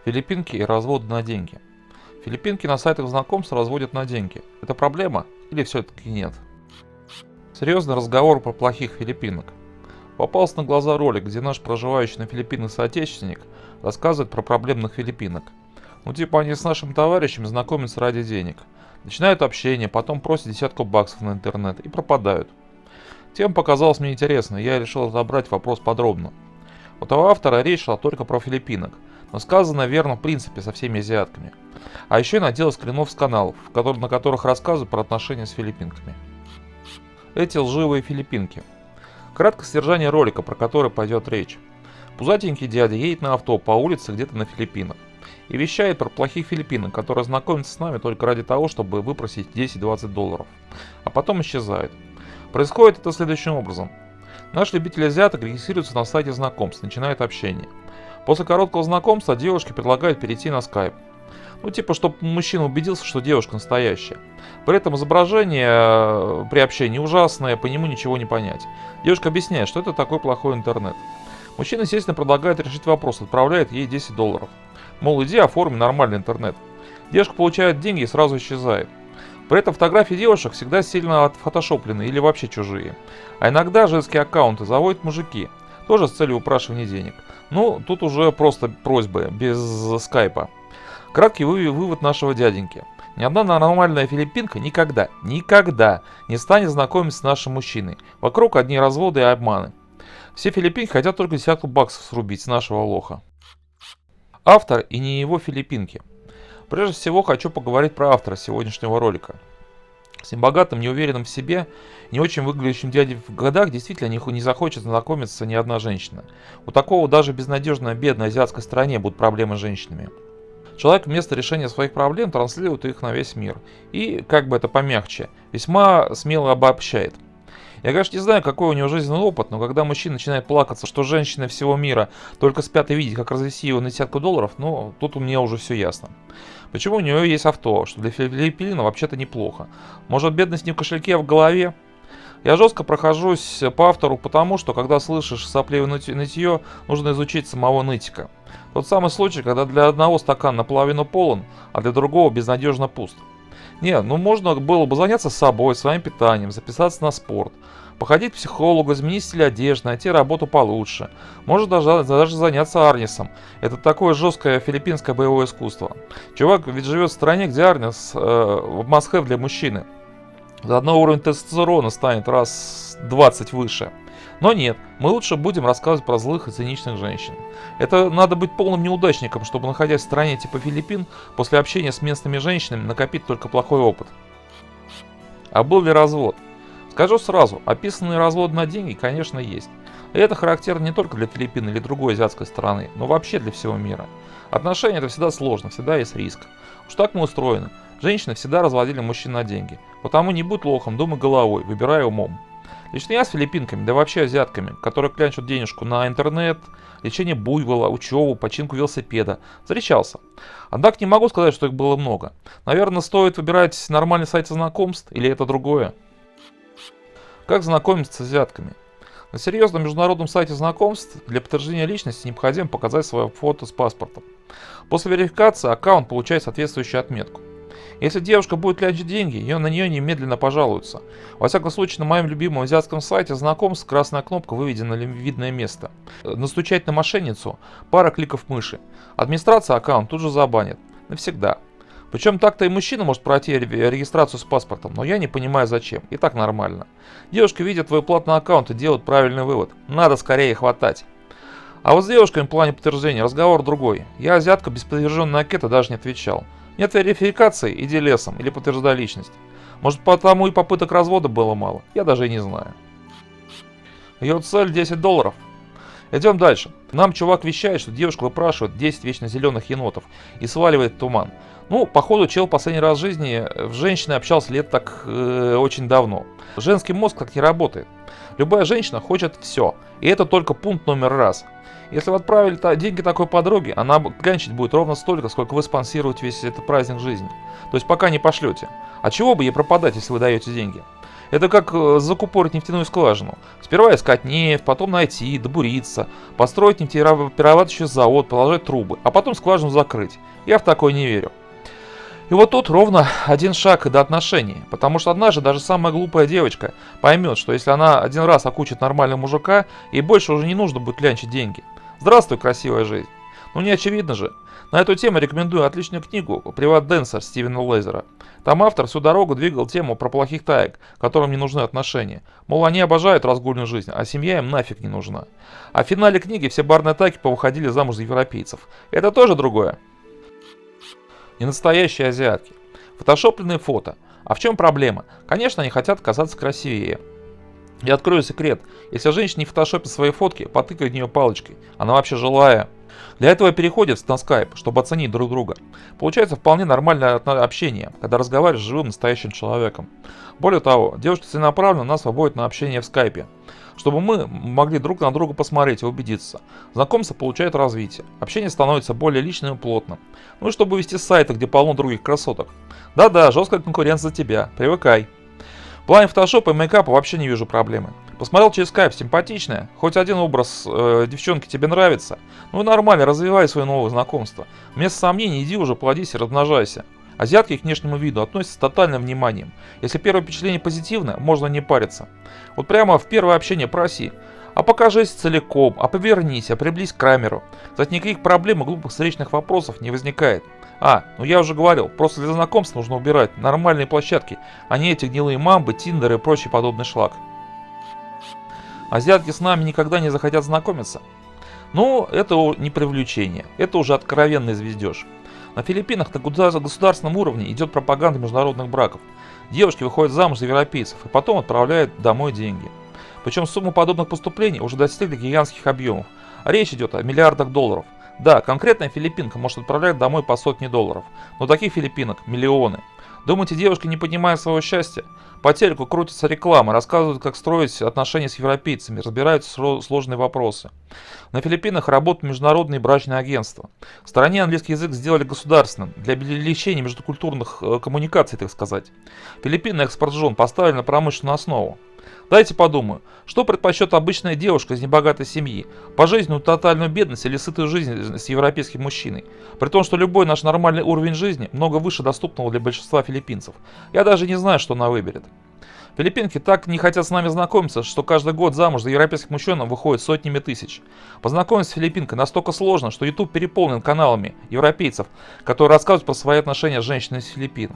Филиппинки и разводы на деньги. Филиппинки на сайтах знакомств разводят на деньги. Это проблема или все-таки нет? Серьезный разговор про плохих филиппинок. Попался на глаза ролик, где наш проживающий на Филиппинах соотечественник рассказывает про проблемных филиппинок. Ну типа они с нашим товарищем знакомятся ради денег. Начинают общение, потом просят десятку баксов на интернет и пропадают. Тема показалась мне интересной, я решил разобрать вопрос подробно. У того автора речь шла только про филиппинок, но сказано верно в принципе со всеми азиатками. А еще наделал скринов с каналов, на которых рассказывают про отношения с филиппинками. Эти лживые филиппинки. Краткое содержание ролика, про который пойдет речь. Пузатенький дядя едет на авто по улице где-то на Филиппинах и вещает про плохих филиппинок, которые знакомятся с нами только ради того, чтобы выпросить 10-20 долларов, а потом исчезает. Происходит это следующим образом. Наш любитель азиаток регистрируется на сайте знакомств, начинает общение. После короткого знакомства девушке предлагают перейти на скайп. Ну типа, чтобы мужчина убедился, что девушка настоящая. При этом изображение при общении ужасное, по нему ничего не понять. Девушка объясняет, что это такой плохой интернет. Мужчина, естественно, предлагает решить вопрос, отправляет ей 10 долларов. Мол, иди оформи нормальный интернет. Девушка получает деньги и сразу исчезает. При этом фотографии девушек всегда сильно отфотошоплены или вообще чужие. А иногда женские аккаунты заводят мужики, тоже с целью упрашивания денег. Ну, тут уже просто просьбы, без скайпа. Краткий вывод нашего дяденьки. Ни одна нормальная филиппинка никогда не станет знакомиться с нашим мужчиной. Вокруг одни разводы и обманы. Все филиппинки хотят только десятку баксов срубить с нашего лоха. Автор и не его филиппинки. Прежде всего хочу поговорить про автора сегодняшнего ролика. С небогатым, неуверенным в себе, не очень выглядящим дядей в годах действительно не захочет знакомиться ни одна женщина. У такого даже безнадежно бедной азиатской стране будут проблемы с женщинами. Человек вместо решения своих проблем транслирует их на весь мир. И, как бы это помягче, весьма смело обобщает. Я, конечно, не знаю, какой у него жизненный опыт, но когда мужчина начинает плакаться, что женщины всего мира только спят и видят, как развести его на десятку долларов, ну, тут у меня уже все ясно. Почему у него есть авто, что для Филиппина вообще-то неплохо. Может, бедность не в кошельке, а в голове? Я жестко прохожусь по автору, потому что, когда слышишь сопливое нытье, нужно изучить самого нытика. Тот самый случай, когда для одного стакан наполовину полон, а для другого безнадежно пуст. Не, ну можно было бы заняться собой, своим питанием, записаться на спорт, походить к психологу, изменить стиль одежды, найти работу получше. Может даже заняться арнисом. Это такое жесткое филиппинское боевое искусство. Чувак ведь живет в стране, где арнис в must-have для мужчины. Заодно уровень тестостерона станет раз 20 выше. Но нет, мы лучше будем рассказывать про злых и циничных женщин. Это надо быть полным неудачником, чтобы, находясь в стране типа Филиппин, после общения с местными женщинами накопить только плохой опыт. А был ли развод? Скажу сразу, описанные разводы на деньги, конечно, есть. И это характерно не только для Филиппин или другой азиатской страны, но вообще для всего мира. Отношения это всегда сложно, всегда есть риск. Уж так мы устроены. Женщины всегда разводили мужчин на деньги. Потому не будь лохом, думай головой, выбирай умом. Лично я с филиппинками, да вообще азиатками, которые клянчат денежку на интернет, лечение буйвола, учебу, починку велосипеда, встречался. Однако не могу сказать, что их было много. Наверное, стоит выбирать нормальный сайт знакомств, или это другое? Как знакомиться с азиатками? На серьезном международном сайте знакомств для подтверждения личности необходимо показать свое фото с паспортом. После верификации аккаунт получает соответствующую отметку. Если девушка будет клянчить деньги, на нее немедленно пожалуются. Во всяком случае, на моем любимом азиатском сайте знакомств красная кнопка выведена на видное место. Настучать на мошенницу, пара кликов мыши. Администрация аккаунт тут же забанит. Навсегда. Причем так-то и мужчина может пройти регистрацию с паспортом, но я не понимаю зачем. И так нормально. Девушка видит твой платный аккаунт и делает правильный вывод. Надо скорее хватать. А вот с девушками в плане подтверждения разговор другой. Я азиатка без подтвержденной анкеты даже не отвечал. Нет верификации, иди лесом или подтверждай личность. Может, потому и попыток развода было мало, я даже и не знаю. Ее цель 10 долларов. Идем дальше. Нам чувак вещает, что девушка выпрашивает 10 вечно зеленых енотов и сваливает в туман. Ну, походу, чел последний раз в жизни в женщине общался лет так очень давно. Женский мозг так не работает. Любая женщина хочет все, и это только пункт номер раз. Если вы отправили деньги такой подруге, она клянчить будет ровно столько, сколько вы спонсируете весь этот праздник жизни. То есть пока не пошлете. А чего бы ей пропадать, если вы даете деньги? Это как закупорить нефтяную скважину. Сперва искать нефть, потом найти, добуриться, построить нефтеперерабатывающий завод, положить трубы, а потом скважину закрыть. Я в такое не верю. И вот тут ровно один шаг до отношений, потому что однажды даже самая глупая девочка поймет, что если она один раз окучит нормального мужика, ей больше уже не нужно будет клянчить деньги. Здравствуй, красивая жизнь. Ну не очевидно же. На эту тему рекомендую отличную книгу «Приват Денсер» Стивена Лейзера. Там автор всю дорогу двигал тему про плохих таек, которым не нужны отношения. Мол, они обожают разгульную жизнь, а семья им нафиг не нужна. А в финале книги все барные тайки повыходили замуж за европейцев. Это тоже другое. Не настоящие азиатки. Фотошопленные фото. А в чем проблема? Конечно, они хотят казаться красивее. Я открою секрет. Если женщина не фотошопит свои фотки, потыкай в нее палочкой. Она вообще жилая. Для этого переходит на скайп, чтобы оценить друг друга. Получается вполне нормальное общение, когда разговариваешь с живым настоящим человеком. Более того, девушки целенаправленно нас выводят на общение в скайпе, чтобы мы могли друг на друга посмотреть и убедиться. Знакомство получает развитие, общение становится более личным и плотным. Ну и чтобы вести сайты, где полно других красоток. Да-да, жесткая конкуренция за тебя, привыкай. В плане фотошопа и мейкапа вообще не вижу проблемы. Посмотрел через скайп, симпатичная, хоть один образ девчонки тебе нравится, ну и нормально, развивай свои новые знакомства. Вместо сомнений иди уже, плодись и размножайся. Азиатки к внешнему виду относятся с тотальным вниманием. Если первое впечатление позитивное, можно не париться. Вот прямо в первое общение проси. А покажись целиком, а повернись, а приблизь к камеру. Кстати, никаких проблем и глупых встречных вопросов не возникает. Ну я уже говорил, просто для знакомств нужно убирать нормальные площадки, а не эти гнилые мамбы, тиндеры и прочий подобный шлак. Азиатки с нами никогда не захотят знакомиться. Ну, это не привлечение, это уже откровенный звездеж. На Филиппинах на государственном уровне идет пропаганда международных браков. Девушки выходят замуж за европейцев и потом отправляют домой деньги. Причем суммы подобных поступлений уже достигли гигантских объемов. Речь идет о миллиардах долларов. Да, конкретная филиппинка может отправлять домой по сотне долларов, но таких филиппинок миллионы. Думаете, девушки не понимают своего счастья? По телеку крутится реклама, рассказывают, как строить отношения с европейцами, разбирают сложные вопросы. На Филиппинах работают международные брачные агентства. В стране английский язык сделали государственным, для увеличения межкультурных коммуникаций, так сказать. Филиппины экспорт жен поставили на промышленную основу. Дайте подумаю, что предпочтет обычная девушка из небогатой семьи? Пожизненную тотальную бедность или сытую жизнь с европейским мужчиной? При том, что любой наш нормальный уровень жизни много выше доступного для большинства филиппинцев. Я даже не знаю, что она выберет. Филиппинки так не хотят с нами знакомиться, что каждый год замуж за европейских мужчин выходит сотнями тысяч. Познакомиться с филиппинкой настолько сложно, что YouTube переполнен каналами европейцев, которые рассказывают про свои отношения с женщинами из Филиппин.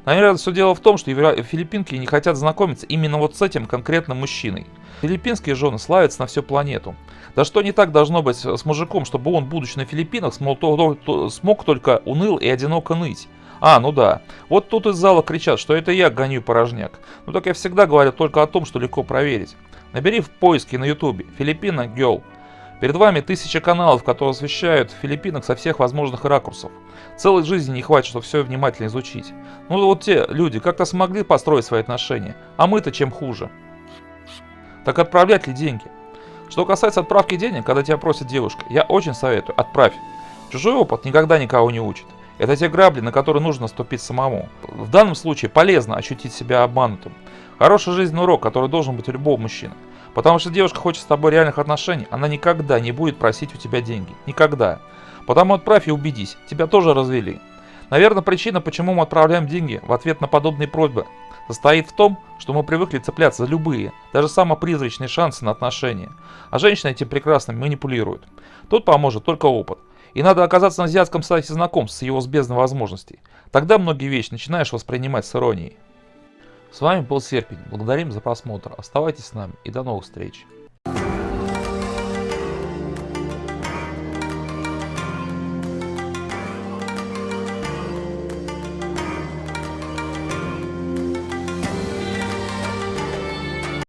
Наверное, все дело в том, что филиппинки не хотят знакомиться именно вот с этим конкретным мужчиной. Филиппинские жены славятся на всю планету. Да что не так должно быть с мужиком, чтобы он, будучи на Филиппинах, смог только уныл и одиноко ныть? Ну да, вот тут из зала кричат, что это я гоню порожняк. Ну так я всегда говорю только о том, что легко проверить. Набери в поиске на ютубе «Филиппина Girl». Перед вами тысячи каналов, которые освещают Филиппинок со всех возможных ракурсов. Целой жизни не хватит, чтобы все внимательно изучить. Ну вот те люди как-то смогли построить свои отношения, а мы-то чем хуже. Так отправлять ли деньги? Что касается отправки денег, когда тебя просит девушка, я очень советую, отправь. Чужой опыт никогда никого не учит. Это те грабли, на которые нужно наступить самому. В данном случае полезно ощутить себя обманутым. Хороший жизненный урок, который должен быть у любого мужчины. Потому что девушка хочет с тобой реальных отношений, она никогда не будет просить у тебя деньги. Никогда. Потому отправь и убедись, тебя тоже развели. Наверное, причина, почему мы отправляем деньги в ответ на подобные просьбы, состоит в том, что мы привыкли цепляться за любые, даже самые призрачные шансы на отношения. А женщины этим прекрасно манипулируют. Тут поможет только опыт. И надо оказаться на азиатском сайте знакомств с его бездной возможностей. Тогда многие вещи начинаешь воспринимать с иронией. С вами был Серпень. Благодарим за просмотр. Оставайтесь с нами и до новых встреч.